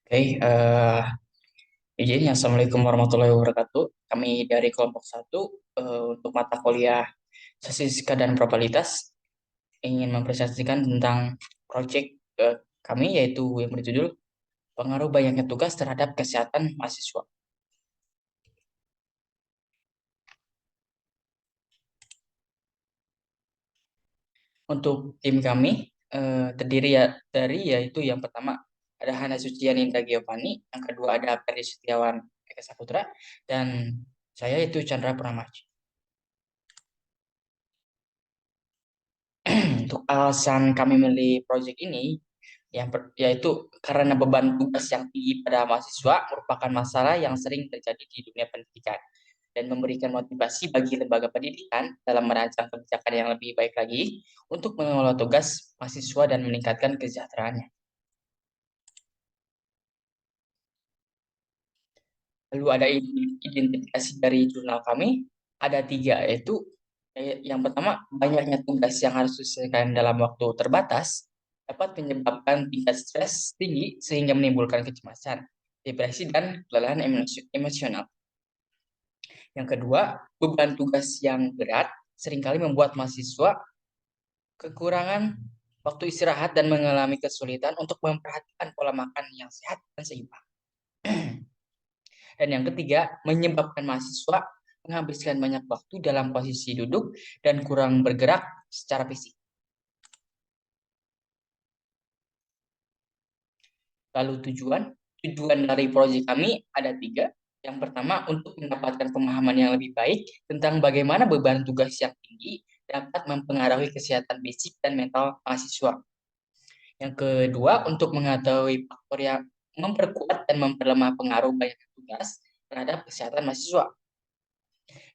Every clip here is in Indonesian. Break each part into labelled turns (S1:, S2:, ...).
S1: Oke, izin ya, Assalamualaikum warahmatullahi wabarakatuh. Kami dari kelompok satu untuk mata kuliah Statistika dan Probabilitas ingin mempresentasikan tentang proyek kami yaitu yang berjudul Pengaruh Banyaknya Tugas Terhadap Kesehatan Mahasiswa. Untuk tim kami terdiri ya dari yaitu yang pertama ada Hana Sucian Indra Giovanni, yang kedua ada Ferry Setiawan Eka Saputra, dan saya itu Chandra Purnamaji. Untuk alasan kami memilih proyek ini, yaitu karena beban tugas yang tinggi pada mahasiswa merupakan masalah yang sering terjadi di dunia pendidikan dan memberikan motivasi bagi lembaga pendidikan dalam merancang kebijakan yang lebih baik lagi untuk mengelola tugas mahasiswa dan meningkatkan kesejahteraannya. Lalu ada identifikasi dari jurnal kami, ada tiga, yaitu yang pertama, banyaknya tugas yang harus diselesaikan dalam waktu terbatas dapat menyebabkan tingkat stres tinggi sehingga menimbulkan kecemasan, depresi, dan kelelahan emosional. Yang kedua, beban tugas yang berat seringkali membuat mahasiswa kekurangan waktu istirahat dan mengalami kesulitan untuk memperhatikan pola makan yang sehat dan seimbang. Dan yang ketiga, menyebabkan mahasiswa menghabiskan banyak waktu dalam posisi duduk dan kurang bergerak secara fisik. Lalu tujuan dari proyek kami ada tiga. Yang pertama, untuk mendapatkan pemahaman yang lebih baik tentang bagaimana beban tugas yang tinggi dapat mempengaruhi kesehatan fisik dan mental mahasiswa. Yang kedua, untuk mengetahui faktor yang memperkuat dan memperlemah pengaruh banyak tugas terhadap kesehatan mahasiswa.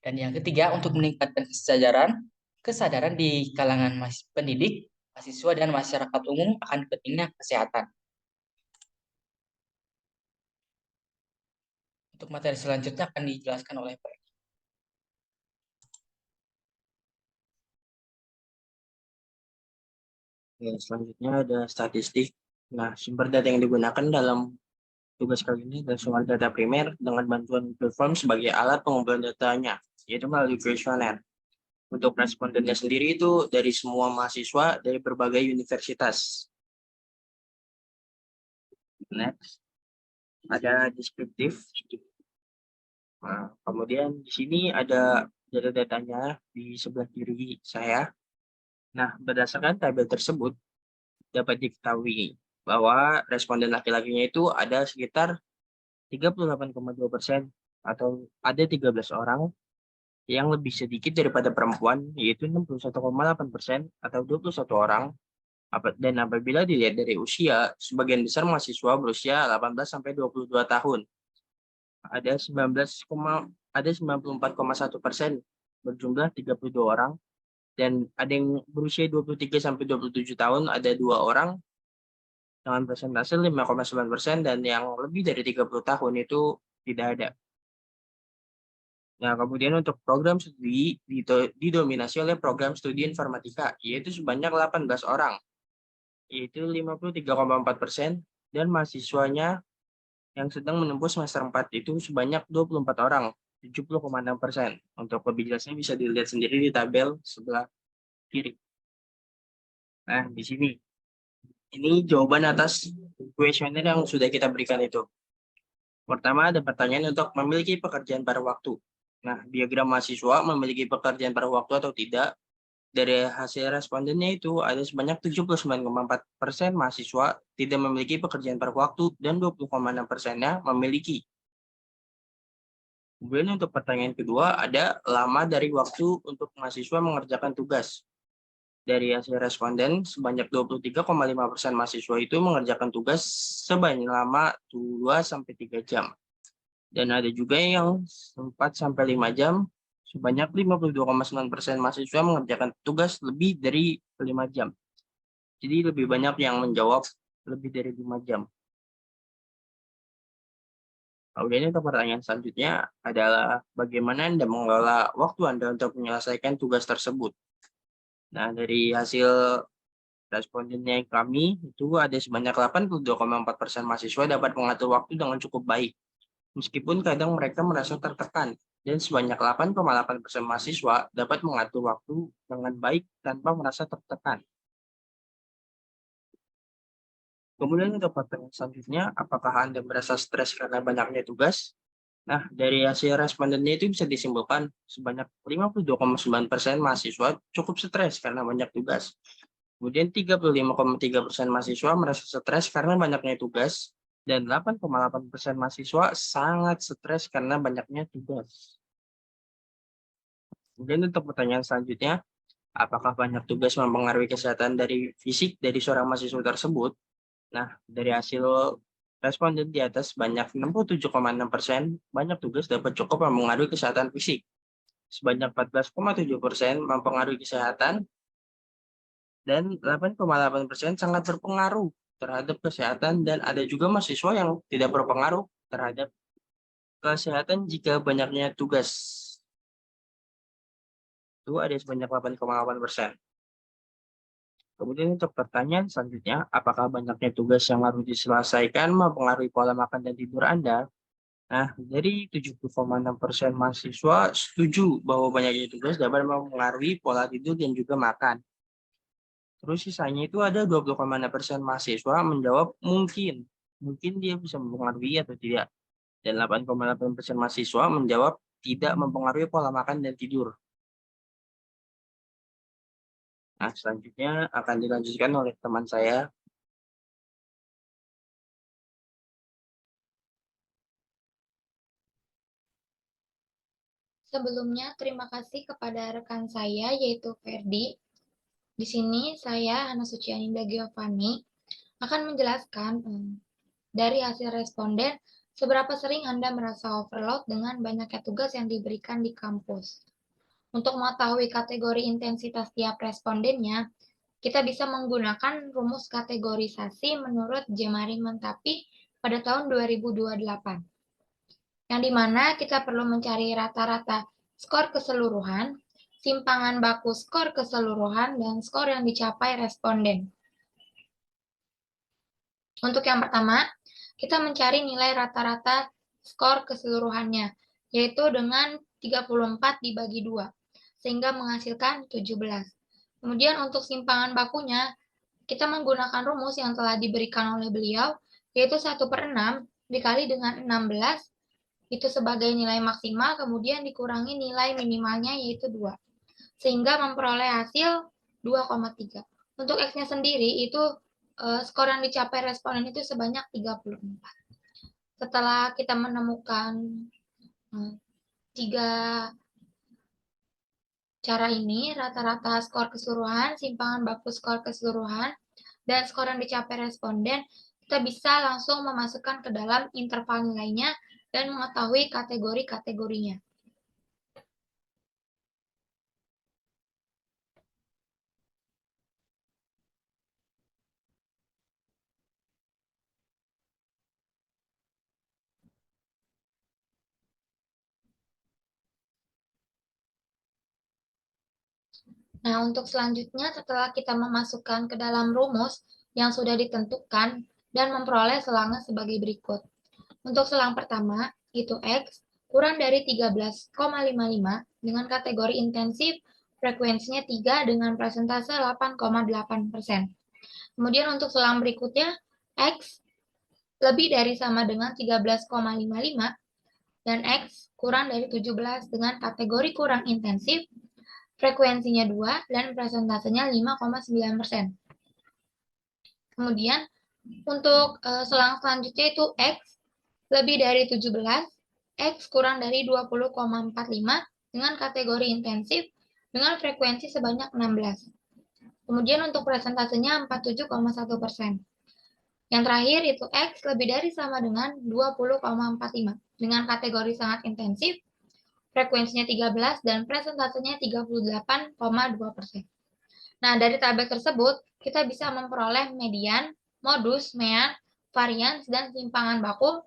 S1: Dan yang ketiga, untuk meningkatkan kesadaran di kalangan pendidik, mahasiswa, dan masyarakat umum akan pentingnya kesehatan. Untuk materi selanjutnya akan dijelaskan oleh Pak.
S2: Selanjutnya ada statistik. Nah, sumber data yang digunakan dalam tugas kali ini adalah sumber data primer dengan bantuan platform sebagai alat pengumpulan datanya, yaitu melalui kuesioner. Untuk respondennya sendiri itu dari semua mahasiswa dari berbagai universitas. Next, ada deskriptif. Nah, kemudian di sini ada data-datanya di sebelah kiri saya. Nah, berdasarkan tabel tersebut, dapat diketahui bahwa responden laki-lakinya itu ada sekitar 38,2% atau ada 13 orang yang lebih sedikit daripada perempuan, yaitu 61,8% atau 21 orang. Dan apabila dilihat dari usia, sebagian besar mahasiswa berusia 18 sampai 22 tahun. Ada 94,1% berjumlah 32 orang, dan ada yang berusia 23 sampai 27 tahun, ada 2 orang dengan persentase 5,9%, dan yang lebih dari 30 tahun itu tidak ada. Nah, kemudian untuk program studi didominasi oleh program studi informatika, yaitu sebanyak 18 orang, yaitu 53,4%, dan mahasiswanya yang sedang menempuh semester 4 itu sebanyak 24 orang, 70,6%. Untuk lebih jelasnya bisa dilihat sendiri di tabel sebelah kiri. Nah, di sini, ini jawaban atas kuesioner yang sudah kita berikan itu. Pertama, ada pertanyaan untuk memiliki pekerjaan paruh waktu. Nah, diagram mahasiswa memiliki pekerjaan paruh waktu atau tidak. Dari hasil respondennya itu ada sebanyak 79,4% mahasiswa tidak memiliki pekerjaan paruh waktu dan 20,6%-nya memiliki. Kemudian untuk pertanyaan kedua ada lama dari waktu untuk mahasiswa mengerjakan tugas. Dari hasil responden sebanyak 23,5% mahasiswa itu mengerjakan tugas sebanyak lama 2-3 jam. Dan ada juga yang 4-5 jam, sebanyak 52,9% mahasiswa mengerjakan tugas lebih dari 5 jam. Jadi lebih banyak yang menjawab lebih dari 5 jam. Kemudian untuk pertanyaan selanjutnya adalah bagaimana Anda mengelola waktu Anda untuk menyelesaikan tugas tersebut. Nah, dari hasil respondennya kami itu ada sebanyak 82,4% mahasiswa dapat mengatur waktu dengan cukup baik, meskipun kadang mereka merasa tertekan, dan sebanyak 8,8% mahasiswa dapat mengatur waktu dengan baik tanpa merasa tertekan. Kemudian untuk pertanyaan selanjutnya, apakah Anda merasa stres karena banyaknya tugas? Nah, dari hasil respondennya itu bisa disimpulkan sebanyak 52,9% mahasiswa cukup stres karena banyak tugas. Kemudian 35,3% mahasiswa merasa stres karena banyaknya tugas, dan 8,8% mahasiswa sangat stres karena banyaknya tugas. Kemudian untuk pertanyaan selanjutnya, apakah banyak tugas mempengaruhi kesehatan dari fisik dari seorang mahasiswa tersebut? Nah, dari hasil responden di atas banyak 67,6% banyak tugas dapat cukup mempengaruhi kesehatan fisik. Sebanyak 14,7% mempengaruhi kesehatan, dan 8,8% sangat berpengaruh terhadap kesehatan, dan ada juga mahasiswa yang tidak berpengaruh terhadap kesehatan jika banyaknya tugas. Itu ada sebanyak 8,8%. Kemudian untuk pertanyaan selanjutnya, apakah banyaknya tugas yang harus diselesaikan mempengaruhi pola makan dan tidur Anda? Nah, dari 70,6% mahasiswa setuju bahwa banyaknya tugas dapat mempengaruhi pola tidur dan juga makan. Terus sisanya itu ada 20,6% mahasiswa menjawab mungkin. Mungkin dia bisa mempengaruhi atau tidak. Dan 8,8% mahasiswa menjawab tidak mempengaruhi pola makan dan tidur. Nah, selanjutnya akan dilanjutkan oleh teman saya.
S3: Sebelumnya, terima kasih kepada rekan saya, yaitu Ferdi. Di sini saya, Hana Sucianinda Giovanni, akan menjelaskan dari hasil responden, seberapa sering Anda merasa overload dengan banyaknya tugas yang diberikan di kampus. Untuk mengetahui kategori intensitas tiap respondennya, kita bisa menggunakan rumus kategorisasi menurut Jemari Mentapi pada tahun 2028. Yang dimana kita perlu mencari rata-rata skor keseluruhan, simpangan baku skor keseluruhan, dan skor yang dicapai responden. Untuk yang pertama, kita mencari nilai rata-rata skor keseluruhannya, yaitu dengan 34 dibagi 2, sehingga menghasilkan 17. Kemudian untuk simpangan bakunya, kita menggunakan rumus yang telah diberikan oleh beliau, yaitu 1/6 dikali dengan 16, itu sebagai nilai maksimal, kemudian dikurangi nilai minimalnya, yaitu 2. Sehingga memperoleh hasil 2,3. Untuk X-nya sendiri, itu skor yang dicapai responden itu sebanyak 34. Setelah kita menemukan 3 cara ini, rata-rata skor keseluruhan, simpangan baku skor keseluruhan, dan skor yang dicapai responden, kita bisa langsung memasukkan ke dalam interval nilainya dan mengetahui kategori-kategorinya. Nah, untuk selanjutnya setelah kita memasukkan ke dalam rumus yang sudah ditentukan dan memperoleh selangnya sebagai berikut. Untuk selang pertama, itu X kurang dari 13,55 dengan kategori intensif, frekuensinya 3 dengan persentase 8,8%. Kemudian untuk selang berikutnya, X lebih dari sama dengan 13,55 dan X kurang dari 17 dengan kategori kurang intensif, frekuensinya 2, dan presentasenya 5,9%. Kemudian, untuk selang selanjutnya itu X lebih dari 17, X kurang dari 20,45 dengan kategori intensif dengan frekuensi sebanyak 16. Kemudian untuk presentasenya 47,1%. Yang terakhir itu X lebih dari sama dengan 20,45 dengan kategori sangat intensif, frekuensinya 13, dan presentasenya 38,2%. Nah, dari tabel tersebut, kita bisa memperoleh median, modus, mean, varians, dan simpangan baku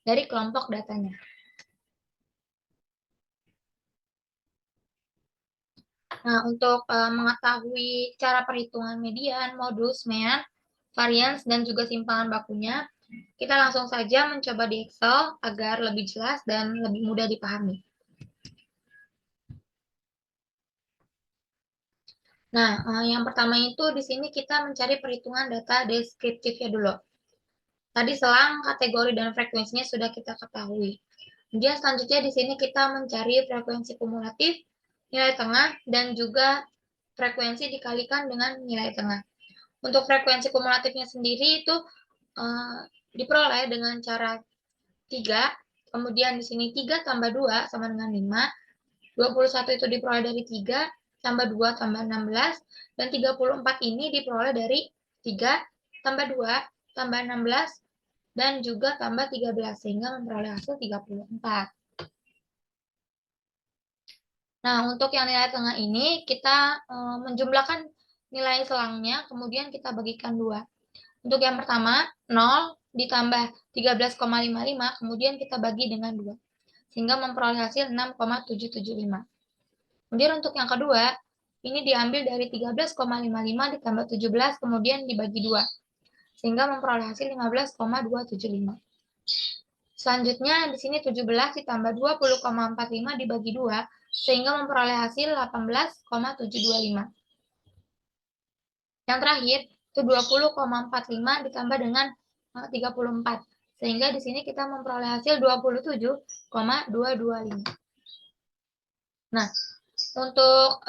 S3: dari kelompok datanya. Nah, untuk mengetahui cara perhitungan median, modus, mean, variance, dan juga simpangan bakunya, kita langsung saja mencoba di Excel agar lebih jelas dan lebih mudah dipahami. Nah, yang pertama itu di sini kita mencari perhitungan data deskriptifnya dulu. Tadi selang, kategori, dan frekuensinya sudah kita ketahui. Kemudian selanjutnya di sini kita mencari frekuensi kumulatif, nilai tengah, dan juga frekuensi dikalikan dengan nilai tengah. Untuk frekuensi kumulatifnya sendiri itu diperoleh dengan cara 3, kemudian di sini 3 tambah 2 sama dengan 5, 21 itu diperoleh dari 3, tambah 2 tambah 16, dan 34 ini diperoleh dari 3, tambah 2, tambah 16, dan juga tambah 13, sehingga memperoleh hasil 34. Nah, untuk yang nilai tengah ini, kita menjumlahkan nilai selangnya, kemudian kita bagikan 2. Untuk yang pertama, 0 ditambah 13,55, kemudian kita bagi dengan 2, sehingga memperoleh hasil 6,775. Kemudian untuk yang kedua, ini diambil dari 13,55 ditambah 17, kemudian dibagi 2, sehingga memperoleh hasil 15,275. Selanjutnya, di sini 17 ditambah 20,45 dibagi 2, sehingga memperoleh hasil 18,725. Yang terakhir, itu 20,45 ditambah dengan 34, sehingga di sini kita memperoleh hasil 27,225. Nah, untuk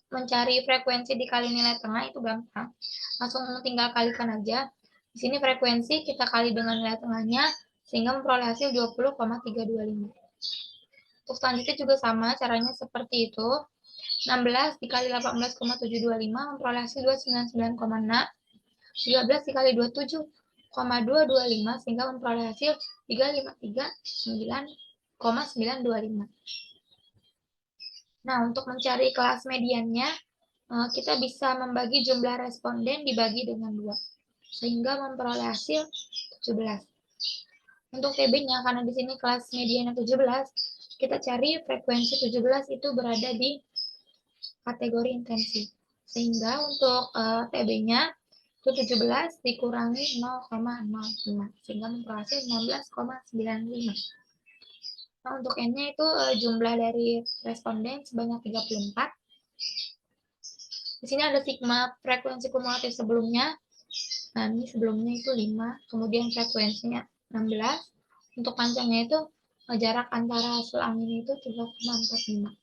S3: mencari frekuensi dikali nilai tengah itu gampang. Langsung tinggal kalikan aja. Di sini frekuensi kita kali dengan nilai tengahnya, sehingga memperoleh hasil 20,325. Untuk selanjutnya juga sama, caranya seperti itu. 16 dikali 18,725 memperoleh hasil 299,6. 13 dikali 27,225 sehingga memperoleh hasil 353,925. Nah, untuk mencari kelas mediannya, kita bisa membagi jumlah responden dibagi dengan 2, sehingga memperoleh hasil 17. Untuk TB-nya, karena di sini kelas mediannya 17, kita cari frekuensi 17 itu berada di kategori intensi. Sehingga untuk TB-nya itu 17 dikurangi 0,05, sehingga memperoleh hasil 16,95. Nah, untuk N-nya itu jumlah dari responden sebanyak 34. Di sini ada sigma frekuensi kumulatif sebelumnya. Nah, ini sebelumnya itu 5, kemudian frekuensinya 16. Untuk panjangnya itu jarak antara selang ini itu 3,45.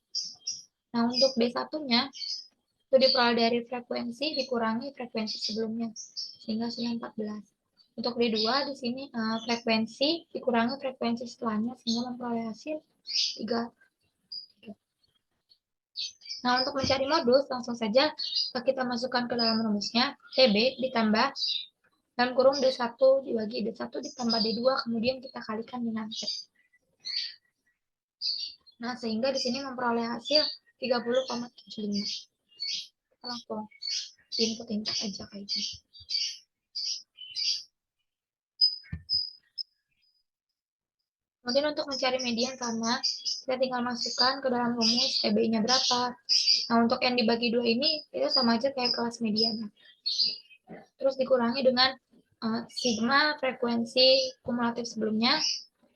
S3: Nah, untuk D1-nya itu diperoleh dari frekuensi dikurangi frekuensi sebelumnya, sehingga hasilnya 14. Untuk D2 di sini frekuensi dikurangi frekuensi setelahnya, sehingga memperoleh hasil 3. Nah, untuk mencari modus, langsung saja kita masukkan ke dalam rumusnya, TB ditambah dalam kurung D1 dibagi D1 ditambah D2, kemudian kita kalikan dengan T. Nah, sehingga di sini memperoleh hasil 30,75. Kita langsung input aja kayak gini. Kemudian untuk mencari median sama, kita tinggal masukkan ke dalam rumus TB-nya berapa. Nah, untuk yang dibagi 2 ini, itu sama aja kayak kelas median. Terus dikurangi dengan sigma frekuensi kumulatif sebelumnya,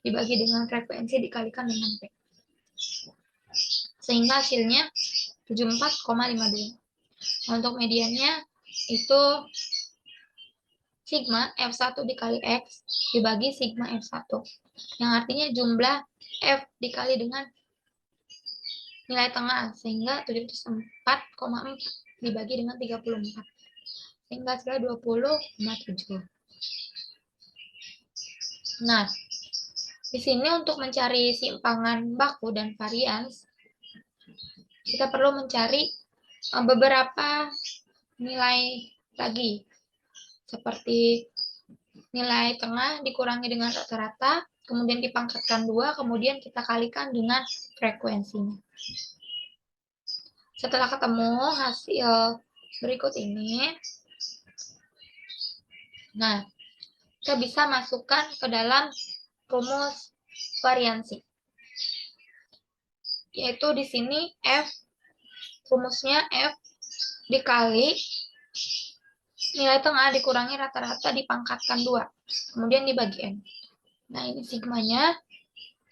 S3: dibagi dengan frekuensi dikalikan dengan P. Sehingga hasilnya 74,52. Nah, untuk mediannya itu sigma F1 dikali X dibagi sigma F1. Yang artinya jumlah F dikali dengan nilai tengah, sehingga 74,4 dibagi dengan 34. Sehingga hasilnya 20,7. Nah, di sini untuk mencari simpangan baku dan varians, kita perlu mencari beberapa nilai lagi, seperti nilai tengah dikurangi dengan rata-rata, kemudian dipangkatkan 2, kemudian kita kalikan dengan frekuensinya. Setelah ketemu hasil berikut ini, nah, kita bisa masukkan ke dalam rumus variansi. Yaitu di sini F rumusnya F dikali nilai tengah dikurangi rata-rata dipangkatkan 2. Kemudian dibagi N. Nah, ini sigmanya.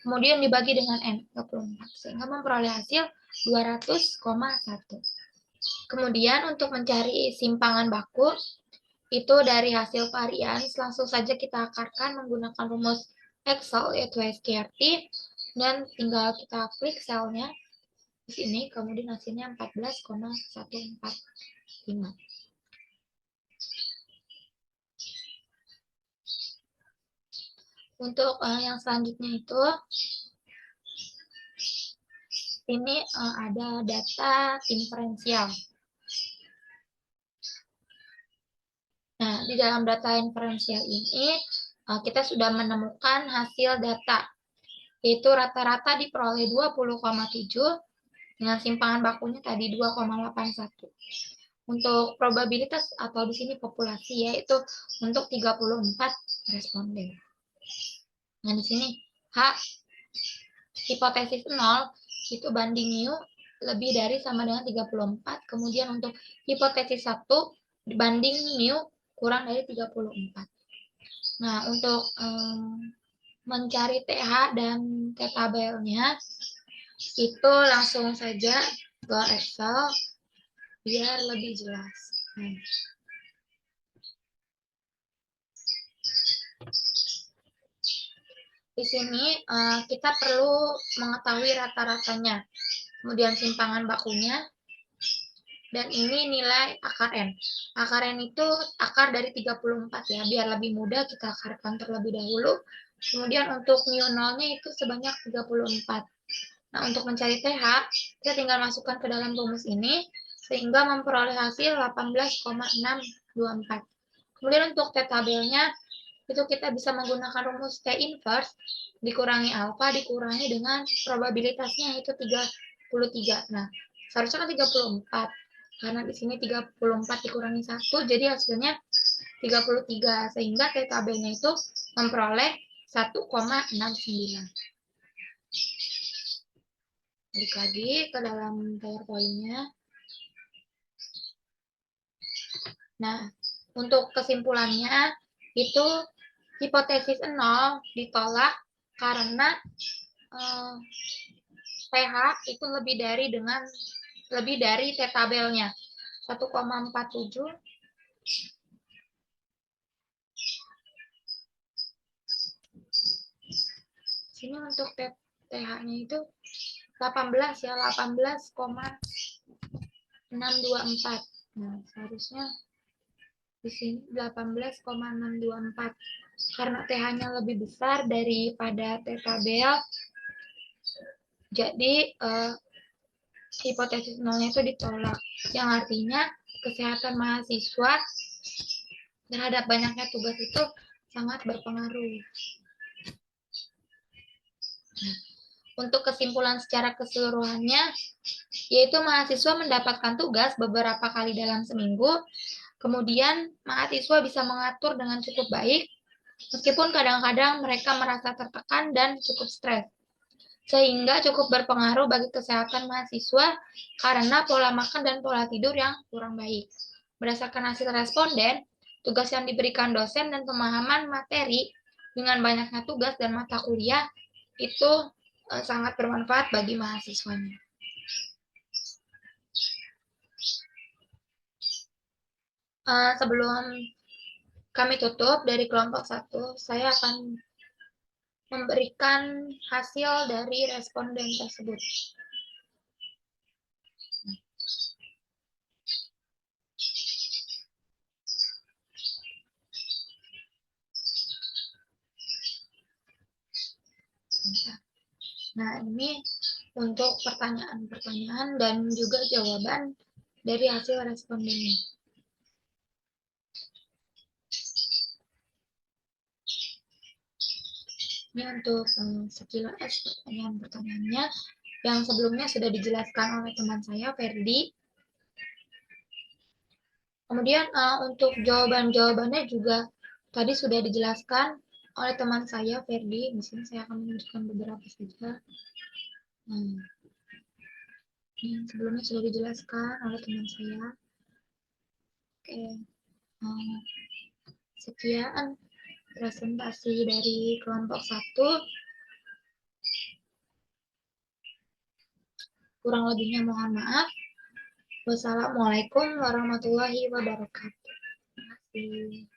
S3: Kemudian dibagi dengan N, 24. Sehingga memperoleh hasil 200,1. Kemudian untuk mencari simpangan baku, itu dari hasil varians, langsung saja kita akarkan menggunakan rumus Excel, yaitu SKRT, dan tinggal kita klik selnya di sini, kemudian hasilnya 14,145. Untuk yang selanjutnya itu, ini ada data inferensial. Nah, di dalam data inferensial ini, kita sudah menemukan hasil data, yaitu rata-rata diperoleh 20,7, dengan simpangan bakunya tadi 2,81. Untuk probabilitas atau di sini populasi, yaitu untuk 34 responden. Nah, di sini H hipotesis 0 itu banding mu lebih dari sama dengan 34. Kemudian untuk hipotesis 1 banding mu kurang dari 34. Nah, untuk mencari TH dan T-tabelnya itu langsung saja ke Excel biar lebih jelas. Di sini kita perlu mengetahui rata-ratanya, kemudian simpangan bakunya, dan ini nilai akar N. Akar N itu akar dari 34 ya, biar lebih mudah kita akarkan terlebih dahulu. Kemudian untuk mu 0-nya itu sebanyak 34. Nah, untuk mencari TH, kita tinggal masukkan ke dalam rumus ini, sehingga memperoleh hasil 18,624. Kemudian untuk T-tabelnya, itu kita bisa menggunakan rumus T inverse, dikurangi alfa, dikurangi dengan probabilitasnya itu 33. Nah, seharusnya kan 34. Karena di sini 34 dikurangi 1, jadi hasilnya 33. Sehingga T-tabelnya itu memperoleh 1,69. Balik lagi ke dalam PowerPoint-nya. Nah, untuk kesimpulannya itu hipotesis 0 ditolak karena TH itu lebih dari T-tabelnya 1,47. Sini untuk TH-nya itu 18 ya, 18,624. Nah, seharusnya di sini 18,624. Karena TH-nya lebih besar daripada T-tabel, jadi hipotesis 0-nya itu ditolak. Yang artinya kesehatan mahasiswa terhadap banyaknya tugas itu sangat berpengaruh. Nah, untuk kesimpulan secara keseluruhannya, yaitu mahasiswa mendapatkan tugas beberapa kali dalam seminggu, kemudian mahasiswa bisa mengatur dengan cukup baik, meskipun kadang-kadang mereka merasa tertekan dan cukup stres, sehingga cukup berpengaruh bagi kesehatan mahasiswa karena pola makan dan pola tidur yang kurang baik. Berdasarkan hasil responden, tugas yang diberikan dosen dan pemahaman materi dengan banyaknya tugas dan mata kuliah itu sangat bermanfaat bagi mahasiswanya. Sebelum kami tutup dari kelompok 1, saya akan memberikan hasil dari responden tersebut. Nah, ini untuk pertanyaan-pertanyaan dan juga jawaban dari hasil respondennya. Ini untuk sekilas pertanyaan-pertanyaannya yang sebelumnya sudah dijelaskan oleh teman saya, Ferdi. Kemudian untuk jawaban-jawabannya juga tadi sudah dijelaskan oleh teman saya, Ferdi. Di sini saya akan menunjukkan beberapa saja. yang sebelumnya sudah dijelaskan oleh teman saya. Oke, sekian presentasi dari kelompok 1. Kurang lebihnya mohon maaf. Wassalamualaikum warahmatullahi wabarakatuh. Terima kasih.